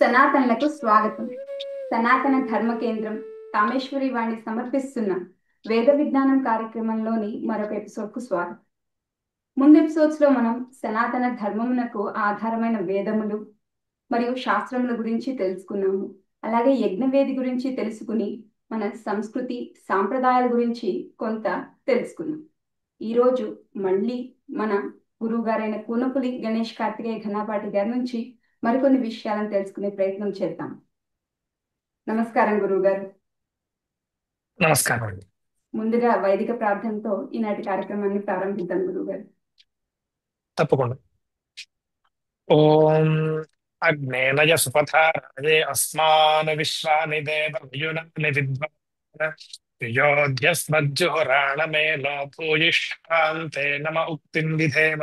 సనాతనలకు స్వాగతం. సనాతన ధర్మ కేంద్రం కామేశ్వరి వాణి సమర్పిస్తున్న వేద విజ్ఞానం కార్యక్రమంలోని మరొక ఎపిసోడ్కు స్వాగతం. ముందు ఎపిసోడ్స్ లో మనం సనాతన ధర్మమునకు ఆధారమైన వేదములు మరియు శాస్త్రముల గురించి తెలుసుకున్నాము. అలాగే యజ్ఞవేది గురించి తెలుసుకుని మన సంస్కృతి సాంప్రదాయాల గురించి కొంత తెలుసుకున్నాం. ఈరోజు మళ్ళీ మన గురువు గారైన కూనపులి గణేష్ కార్తికేయ ఘనాపాటి గారి నుంచి మరికొన్ని విషయాలను తెలుసుకునే ప్రయత్నం చేద్దాం. నమస్కారం గురువు గారు. నమస్కారం అండి. ముందుగా వైదిక ప్రార్థనతో ఈనాటి కార్యక్రమాన్ని ప్రారంభిద్దాం గురువు గారు. తప్పకుండా. ఓం అగ్నేనయ సుపథా రాజే అస్మాన్ విశ్వాని దేవయునాని విద్వాన్ యోధ్యస్మజ్జుహురాణమేనో భూయిష్ఠాంతే నమ ఉక్తిం విధేమ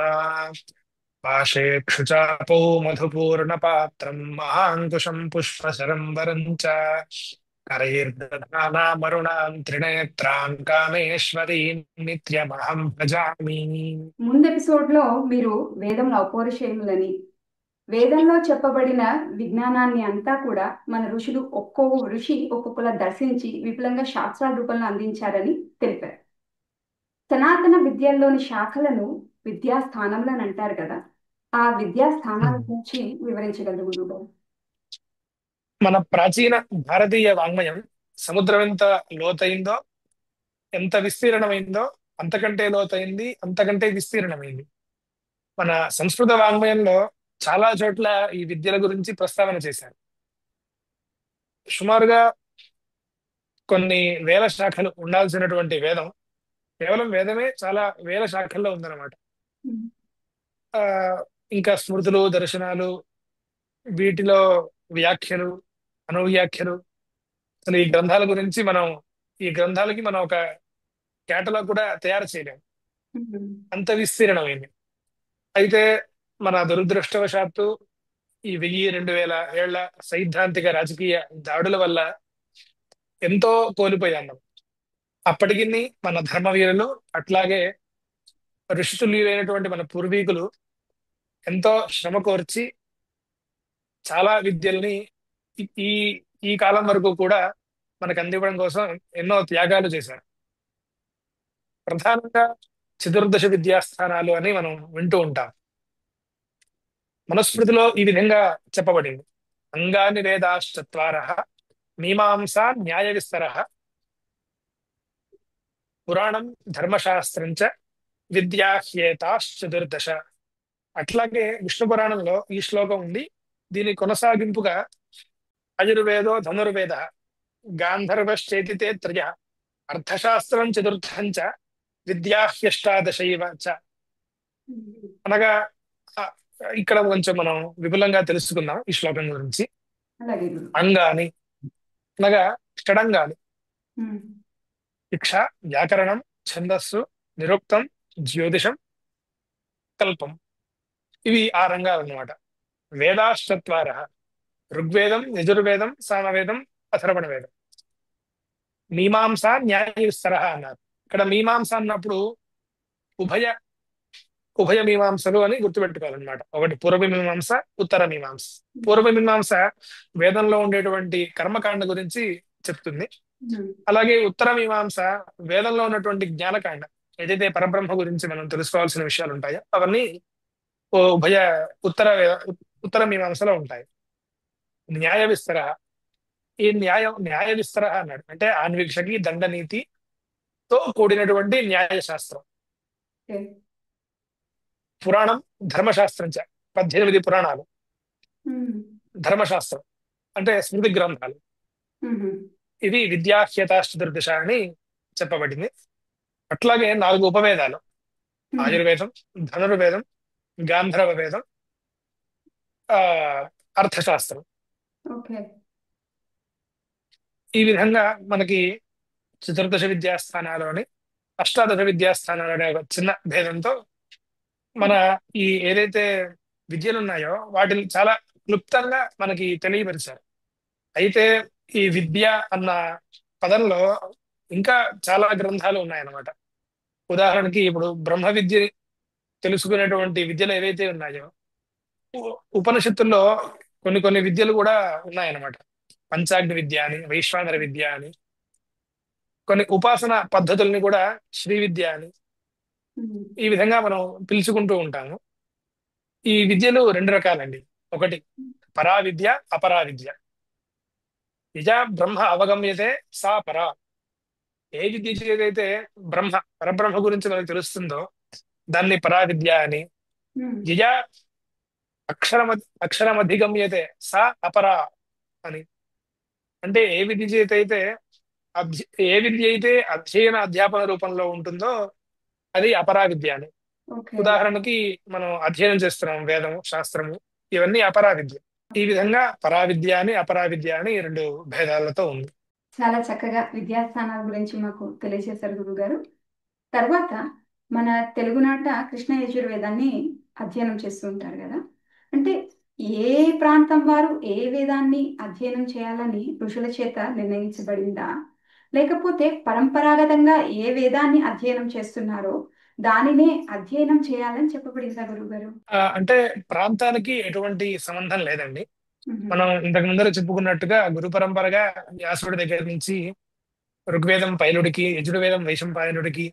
పాశేక్షుచాపౌ మధుపూర్ణ పాత్రం మహాంకుశం పుష్పశరం వరం చ కరైర్దధానామరుణాం త్రినేత్రాం కామేశ్వరీం నిత్యమహం భజామి. ముందు ఎపిసోడ్ లో మీరు వేదంలో అపౌరుషేయులని, వేదంలో చెప్పబడిన విజ్ఞానాన్ని అంతా కూడా మన ఋషులు ఒక్కొక్క ఋషి ఒక్కొక్కలా దర్శించి విపులంగా శాస్త్రాల రూపంలో అందించారని తెలిపారు. సనాతన విద్యల్లోని శాఖలను విద్యాస్థానములను అంటారు కదా, ఆ విద్యాస్థానాల గురించి వివరించగలరు గురువు? మన ప్రాచీన భారతీయ వాంగ్మయం సముద్రం ఎంత లోతైందో, ఎంత విస్తీర్ణమైందో అంతకంటే లోతైంది, అంతకంటే విస్తీర్ణమైంది. మన సంస్కృత వాంగ్మయంలో చాలా చోట్ల ఈ విద్యల గురించి ప్రస్తావన చేశారు. సుమారుగా కొన్ని వేల శాఖలు ఉండాల్సినటువంటి వేదం, కేవలం వేదమే చాలా వేల శాఖల్లో ఉందన్నమాట. ఆ ఇంకా స్మృతులు, దర్శనాలు, వీటిలో వ్యాఖ్యలు, అనువ్యాఖ్యలు, అసలు ఈ గ్రంథాలకి మనం ఒక కేటలాగ్ కూడా తయారు చేయలేము, అంత విస్తీర్ణమైంది. అయితే మన దురదృష్టవశాత్తు ఈ 1000-2000 ఏళ్ల సైద్ధాంతిక రాజకీయ దాడుల వల్ల ఎంతో కోల్పోయాం మనం. అప్పటికి మన ధర్మవీరులు, అట్లాగే ఋషితుల్యులైనటువంటి మన పూర్వీకులు ఎంతో శ్రమ కోర్చి చాలా విద్యల్ని ఈ ఈ ఈ కాలం వరకు కూడా మనకు అందివ్వడం కోసం ఎన్నో త్యాగాలు చేశారు. ప్రధానంగా చతుర్దశ విద్యాస్థానాలు అని మనం వింటూ ఉంటాం. మనుస్మృతిలో ఈ విధంగా చెప్పబడింది: అంగాని వేదాశ్చత్వారః మీమాంసా న్యాయ విస్తరః పురాణం ధర్మశాస్త్రం చ విద్యాహ్యేతాశ్చతుర్దశ. అట్లాగే విష్ణు పురాణంలో ఈ శ్లోకం ఉంది. దీని కొనసాగింపుగా ఆయుర్వేదో ధనుర్వేద గాంధర్వశ్చేతి తే త్రయ అర్థశాస్త్రం చతుర్థం చ విద్యాహ్యష్టాదశైవ చ. అనగా ఆ, ఇక్కడ కొంచెం మనం విపులంగా తెలుసుకుందాం ఈ శ్లోకం గురించి. అలాగే గురువు. అంగాని అనగా షడంగాలు: శిక్ష, వ్యాకరణం, ఛందస్సు, నిరుక్తం, జ్యోతిషం, కల్పం. ఇవి ఆ రంగాలు అన్నమాట. వేదాశ్చత్వార: ఋగ్వేదం, యజుర్వేదం, సామవేదం, అథర్వణ వేదం. మీమాంస న్యాయ విస్తర అన్నారు. ఇక్కడ మీమాంస అన్నప్పుడు ఉభయ ఉభయ మీమాంసలు అని గుర్తుపెట్టుకోవాలన్నమాట. ఒకటి పూర్వ మీమాంస, ఉత్తర మీమాంస. పూర్వ మీమాంస వేదంలో ఉండేటువంటి కర్మకాండ గురించి చెప్తుంది. అలాగే ఉత్తర మీమాంస వేదంలో ఉన్నటువంటి జ్ఞానకాండ, ఏదైతే పరబ్రహ్మ గురించి మనం తెలుసుకోవాల్సిన విషయాలు ఉంటాయో అవన్నీ ఉభయ ఉత్తర మీమాంసలో ఉంటాయి. న్యాయ విస్తర: ఈ న్యాయ విస్తర అన్నాడు అంటే ఆన్వీక్షకి దండనీతితో కూడినటువంటి న్యాయశాస్త్రం. పురాణం ధర్మశాస్త్రం చ 18 పురాణాలు ధర్మశాస్త్రం అంటే స్మృతి గ్రంథాలు. ఇవి విద్యాహ్యతాశ్చతుర్దశ అని చెప్పబడింది. అట్లాగే 4 ఉపవేదాలు: ఆయుర్వేదం, ధనుర్వేదం, గాంధర్వ వేదం, అర్థశాస్త్రం. ఈ విధంగా మనకి చతుర్దశ విద్యాస్థానాలు అని, అష్టాదశ విద్యాస్థానాలు అనే ఒక చిన్న భేదంతో మన ఈ ఏదైతే విద్యలు ఉన్నాయో వాటిని చాలా క్లుప్తంగా మనకి తెలియపరిచారు. అయితే ఈ విద్య అన్న పదంలో ఇంకా చాలా గ్రంథాలు ఉన్నాయన్నమాట. ఉదాహరణకి ఇప్పుడు బ్రహ్మ విద్యని తెలుసుకునేటువంటి విద్యలు ఏవైతే ఉన్నాయో ఉపనిషత్తుల్లో కొన్ని కొన్ని విద్యలు కూడా ఉన్నాయన్నమాట. పంచాగ్ని విద్య అని, వైశ్వానర విద్య అని, కొన్ని ఉపాసన పద్ధతుల్ని కూడా శ్రీ విద్య అని ఉమ్, ఈ విధంగా మనం పిలుచుకుంటూ ఉంటాము. ఈ విద్యలు రెండు రకాలండి. ఒకటి పరా విద్య, అపరా విద్య. నిజ బ్రహ్మ అవగమ్యతే సా పరా. ఏ విద్య ఏదైతే బ్రహ్మ పరబ్రహ్మ గురించి మనకు తెలుస్తుందో దాన్ని పరా విద్య అని, ఉమ్, యజ అక్షరమధిగమ్యతే సా అపరా అని. అంటే ఏ విద్య అయితే అధ్యయన అధ్యాపన రూపంలో ఉంటుందో అది అపరా విద్య అని. ఓకే. ఉదాహరణకి మనం అధ్యయనం చేస్తున్నాం వేదము, శాస్త్రము, ఇవన్నీ అపరా విద్య. ఈ ఓకే. విధంగా పరా విద్య అని, అపరా విద్య అని రెండు భేదాలతో ఉంది. చాలా చక్కగా విద్యాస్థానాల గురించి మాకు తెలియజేశారు గురుగారు. తర్వాత మన తెలుగునాట కృష్ణ యజుర్వేదాన్ని అధ్యయనం చేస్తూ ఉంటారు కదా. అంటే ఏ ప్రాంతం వారు ఏ వేదాన్ని అధ్యయనం చేయాలని ఋషుల చేత నిర్ణయించబడిందా, లేకపోతే పరంపరాగతంగా ఏ వేదాన్ని అధ్యయనం చేస్తున్నారో దానినే అధ్యయనం చేయాలని చెప్పబడిందా గురుగారు? అంటే ప్రాంతానికి ఎటువంటి సంబంధం లేదండి. మ్మ్. మనం ఇంతకు ముందర చెప్పుకున్నట్టుగా గురు పరంపరగా వ్యాసుడి దగ్గర నుంచి ఋగ్వేదం పైలుడికి, యజుర్వేదం వైశంపాయనుడికి,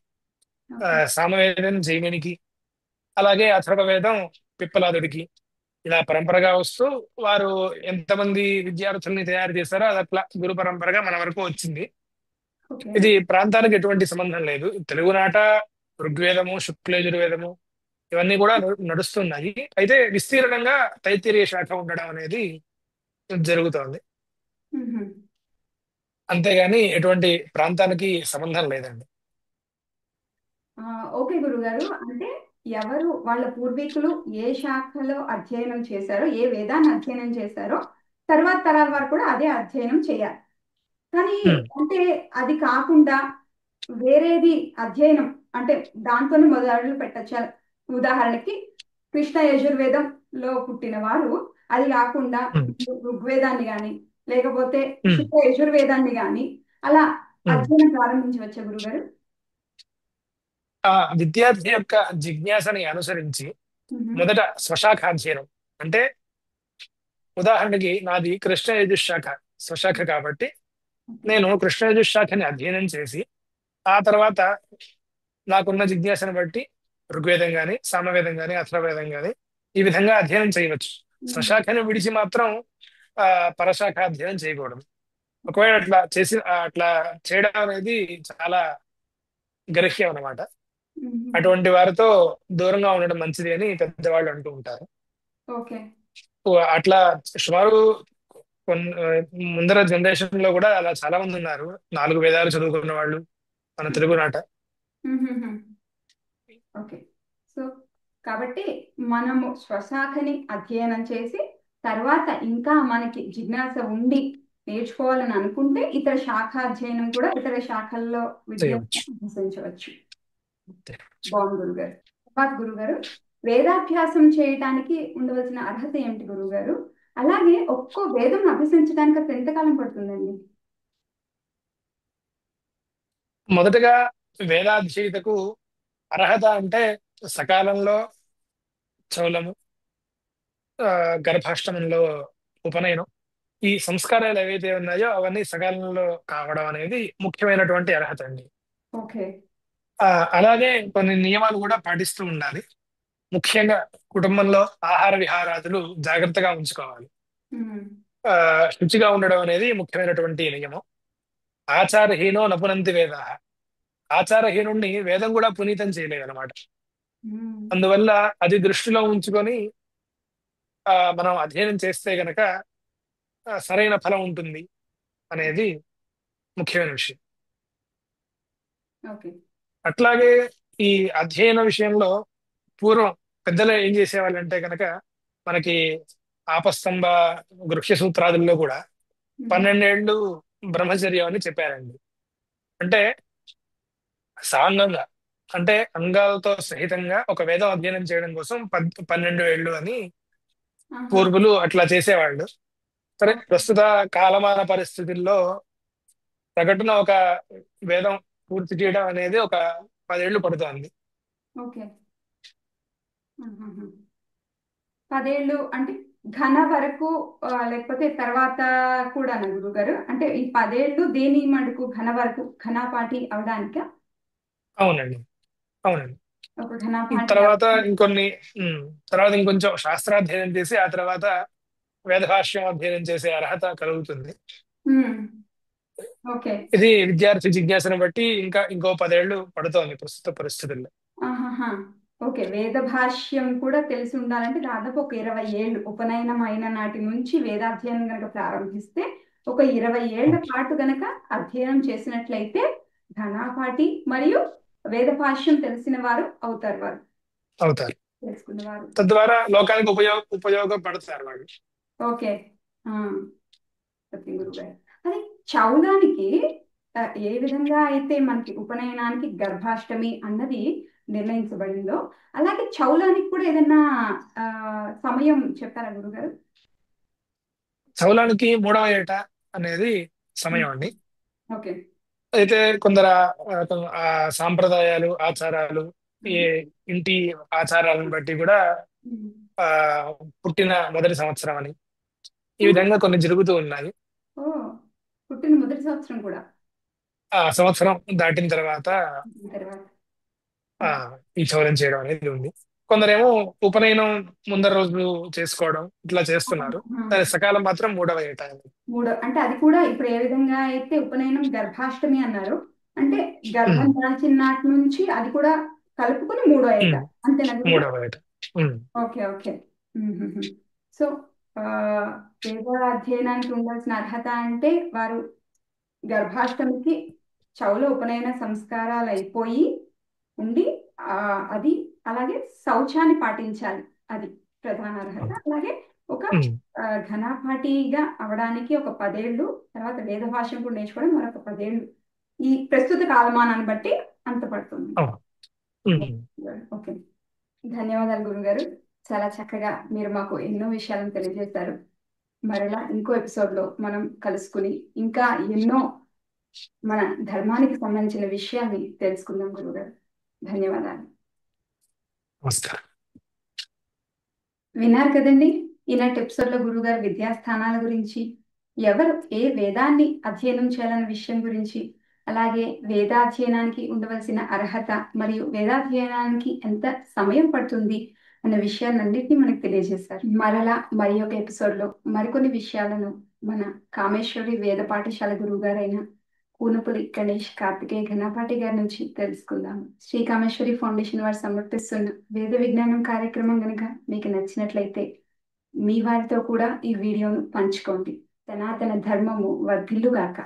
ఓకే. సామవేదం జైమినికి, అలాగే అథర్వవేదం పిప్పలాదుడికి, ఇలా పరంపరగా వస్తూ వారు ఎంతమంది విద్యార్థుల్ని తయారు చేశారో అది అట్లా గురు పరంపరగా మన వరకు వచ్చింది. ఓకే. ఇది ప్రాంతానికి ఎటువంటి సంబంధం లేదు. తెలుగునాట ఋగ్వేదము, శుక్లయజుర్వేదము ఇవన్నీ కూడా నడుస్తున్నాయి. అయితే విస్తీర్ణంగా తైత్తిరీయ శాఖ ఉండడం అనేది జరుగుతోంది. మ్మ్. అంతేగాని ఎటువంటి ప్రాంతానికి సంబంధం లేదండి. ఆ, ఓకే గురుగారు. అంటే ఎవరు వాళ్ళ పూర్వీకులు ఏ శాఖలో అధ్యయనం చేశారో, ఏ వేదాన్ని అధ్యయనం చేశారో తర్వాత తరాల వారు కూడా అదే అధ్యయనం చేయాలి. కానీ ఉమ్, అంటే అది కాకుండా వేరేది అధ్యయనం అంటే దాంతోనే మొదలు పెట్టచ్చా? ఉదాహరణకి కృష్ణ యజుర్వేదంలో పుట్టిన వారు అది కాకుండా ఉమ్, ఋగ్వేదాన్ని కానీ లేకపోతే ఉమ్, శుక్ల యజుర్వేదాన్ని కానీ అలా ఉమ్. అధ్యయనం ప్రారంభించవచ్చా గురుగారు? ఆ విద్యార్థి యొక్క జిజ్ఞాసని అనుసరించి మ్మ్. మొదట స్వశాఖాధ్యయనం అంటే, ఉదాహరణకి నాది కృష్ణ యజుశాఖ స్వశాఖ కాబట్టి ఓకే. నేను కృష్ణ యజుశాఖని అధ్యయనం చేసి ఆ తర్వాత నాకున్న జిజ్ఞాసను బట్టి ఋగ్వేదం గాని, సామవేదం గాని, అథర్వవేదం గాని ఈ విధంగా అధ్యయనం చేయవచ్చు. మ్మ్. స్వశాఖను విడిచి మాత్రం ఆ పరశాఖ అధ్యయనం చేయకూడదు. ఒకవేళ అట్లా చేయడం అనేది చాలా గర్హ్యం అన్నమాట. మ్మ్. అటువంటి వారితో దూరంగా ఉండడం మంచిది అని పెద్దవాళ్ళు అంటూ ఉంటారు. ఓకే. అట్లా సుమారు ముందర జనరేషన్ లో కూడా అలా చాలా మంది ఉన్నారు, 4 వేదాలు చదువుకున్న వాళ్ళు మన తెలుగునాట. మ్మ్. ఓకే. సో కాబట్టి మనము స్వశాఖని అధ్యయనం చేసి తర్వాత ఇంకా మనకి జిజ్ఞాస ఉండి నేర్చుకోవాలని అనుకుంటే ఇతర శాఖాధ్యయనం కూడా ఇతర శాఖల్లో విద్యను చేయవచ్చు. అభ్యసించవచ్చు. బాగుంది గురుగారు. తర్వాత గురుగారు, వేదాభ్యాసం చేయడానికి ఉండవలసిన అర్హత ఏమిటి గురుగారు? అలాగే ఒక్కో వేదం అభ్యసించడానికి అసలు ఎంతకాలం పడుతుందండి? మొదటగా వేదాధ్యయతకు అర్హత అంటే సకాలంలో చౌలము, ఆ, గర్భాష్టమంలో ఉపనయనం, ఈ సంస్కారాలు ఏవైతే ఉన్నాయో అవన్నీ సకాలంలో కావడం అనేది ముఖ్యమైనటువంటి అర్హత అండి. ఓకే. ఆ, అలాగే కొన్ని నియమాలు కూడా పాటిస్తూ ఉండాలి. ముఖ్యంగా కుటుంబంలో ఆహార విహారాదులు జాగ్రత్తగా ఉంచుకోవాలి. మ్మ్. ఆ, శుచిగా ఉండడం అనేది ముఖ్యమైనటువంటి నియమం. ఆచారహీనో నపునంతి వేద. ఆచారహీనుణ్ణి వేదం కూడా పునీతం చేయలేదు అనమాట. మ్మ్. అందువల్ల అది దృష్టిలో ఉంచుకొని మనం అధ్యయనం చేస్తే గనక సరైన ఫలం ఉంటుంది అనేది ముఖ్యమైన విషయం. ఓకే. అట్లాగే ఈ అధ్యయన విషయంలో పూర్వం పెద్దలు ఏం చేసేవాళ్ళంటే కనుక మనకి ఆపస్తంభ గృహ్య సూత్రాదుల్లో కూడా మ్మ్. 12 ఏళ్ళు బ్రహ్మచర్యం అని చెప్పారండి. అంటే సాంగంగా, అంటే అంగాలతో సహితంగా ఒక వేదం అధ్యయనం చేయడం కోసం 12 ఏళ్ళు అని ఆహా. పూర్వులు అట్లా చేసేవాళ్ళు. సరే, ఓకే. ప్రస్తుత కాలమాన పరిస్థితుల్లో సగటున ఒక వేదం పూర్తి చేయడం అనేది ఒక 10 ఏళ్ళు పడుతోంది. ఓకే. ఆహాహా. 10 ఏళ్ళు అంటే ఘన వరకు లేకపోతే తర్వాత కూడా గురుగారు అంటే ఈ 10 ఏళ్ళు దేని మటుకు ఘన వరకు ఘనాపాటి అవడానిక అవునండి. అవునండి. ఒక ఘనాపాటి తర్వాత ఇంకొన్ని తర్వాత ఇంకొంచెం శాస్త్రాధ్యయనం చేసి ఆ తర్వాత వేదభాష్యం అధ్యయనం చేసే అర్హత కలుగుతుంది. ఓకే. ఇది విద్యార్థి జిజ్ఞాసను బట్టి ఇంకా ఇంకో 10 ఏళ్ళు పడుతోంది ప్రస్తుత పరిస్థితుల్లో. ఆహాహా. ఓకే. వేద భాష్యం కూడా తెలిసి ఉండాలంటే దాదాపు ఒక 20 ఏళ్ళు ఉపనయనం అయిన నాటి నుంచి వేదాధ్యయనం గనక ప్రారంభిస్తే ఒక 20 ఏళ్ల పాటు గనక అధ్యయనం చేసినట్లయితే ఘనాపాటి మరియు వేద భాష్యం తెలిసిన వారు అవుతారు. వారు అవుతారు. తెలుసుకున్నవారు. తద్వారా లోకానికి ఉపయోగపడతారు వాళ్ళు. ఓకే. ఆ, సత్యం గురువు గారు. అది చౌలానికి ఏ విధంగా అయితే మనకి ఉపనయనానికి గర్భాష్టమి అన్నది నిర్ణయించబడిందో అలాగే చౌలానికి కూడా ఏదైనా ఆ, సమయం చెప్పారా గురుగారు? చౌలానికి 3వ ఏట అనేది సమయం అండి. ఓకే. అయితే కొందరు ఆ సాంప్రదాయాలు ఆచారాలు ఈ ఇంటి ఆచారాలను బట్టి కూడా ఆ పుట్టిన మొదటి సంవత్సరం అని ఈ విధంగా కొన్ని జరుగుతూ ఉన్నాయి. ఓ, పుట్టిన మొదటి సంవత్సరం కూడా ఆ సంవత్సరం దాటిన తర్వాత తర్వాత. ఆ ఈ చౌరం చేయడం అనేది ఉంది. కొందరేమో ఉపనయనం ముందర రోజు చేసుకోవడం ఇట్లా చేస్తున్నారు. దాని సకాలం మాత్రం 3వ ఏట అనేది. అంటే అది కూడా ఇప్పుడు ఏ విధంగా అయితే ఉపనయనం గర్భాష్టమి అన్నారు అంటే గర్భం ఉమ్, దాల్చిన నాటి నుంచి అది కూడా కలుపుకుని 3వ ఏట ఉమ్, అంతేనా గురుగారు? 3వ ఏట. ఉమ్, ఓకే. ఓకే. సో వేద అధ్యయనానికి ఉండాల్సిన అర్హత అంటే వారు గర్భాష్టమికి చౌల ఉపనయన సంస్కారాలు అయిపోయి ఉండి ఆ, అది అలాగే శౌచాన్ని పాటించాలి. అది ప్రధాన అర్హత. అలాగే ఒక ఉమ్, ఘనాపాటిగా అవడానికి ఒక 10 ఏళ్ళు తర్వాత వేద భాషను కూడా నేర్చుకోవడం మరొక 10 ఏళ్ళు ఈ ప్రస్తుత కాలమానాన్ని బట్టి అంత పడుతుంది. అవును. ఉమ్, ఓకే. ధన్యవాదాలు గురుగారు. చాలా చక్కగా మీరు మాకు ఎన్నో విషయాలను తెలియజేశారు. మరలా ఇంకో ఎపిసోడ్లో మనం కలుసుకుని ఇంకా ఎన్నో మన ధర్మానికి సంబంధించిన విషయాన్ని తెలుసుకుందాం గురుగారు. ధన్యవాదాలు. నమస్కారం. విన్నారు కదండి ఈనాటి ఎపిసోడ్లో గురుగారు విద్యాస్థానాల గురించి ఎవరు ఏ వేదాన్ని అధ్యయనం చేయాలన్న విషయం గురించి అలాగే వేదాధ్యయనానికి ఉండవలసిన అర్హత మరియు వేదాధ్యయనానికి ఎంత సమయం పడుతుంది అన్న విషయాలన్నింటినీ మనకు తెలియజేశారు. మరలా మరి ఒక ఎపిసోడ్లో మరికొన్ని విషయాలను మన కామేశ్వరి వేద పాఠశాల గురువు గారైన కూనపులి గణేష్ కార్తికేయ ఘనపాటి గారి నుంచి తెలుసుకుందాం. శ్రీ కామేశ్వరి ఫౌండేషన్ వారు సమర్పిస్తున్న వేద విజ్ఞానం కార్యక్రమం గనుక మీకు నచ్చినట్లయితే మీ వారితో కూడా ఈ వీడియోను పంచుకోండి. సనాతన ధర్మము వర్ధిల్లుగాక.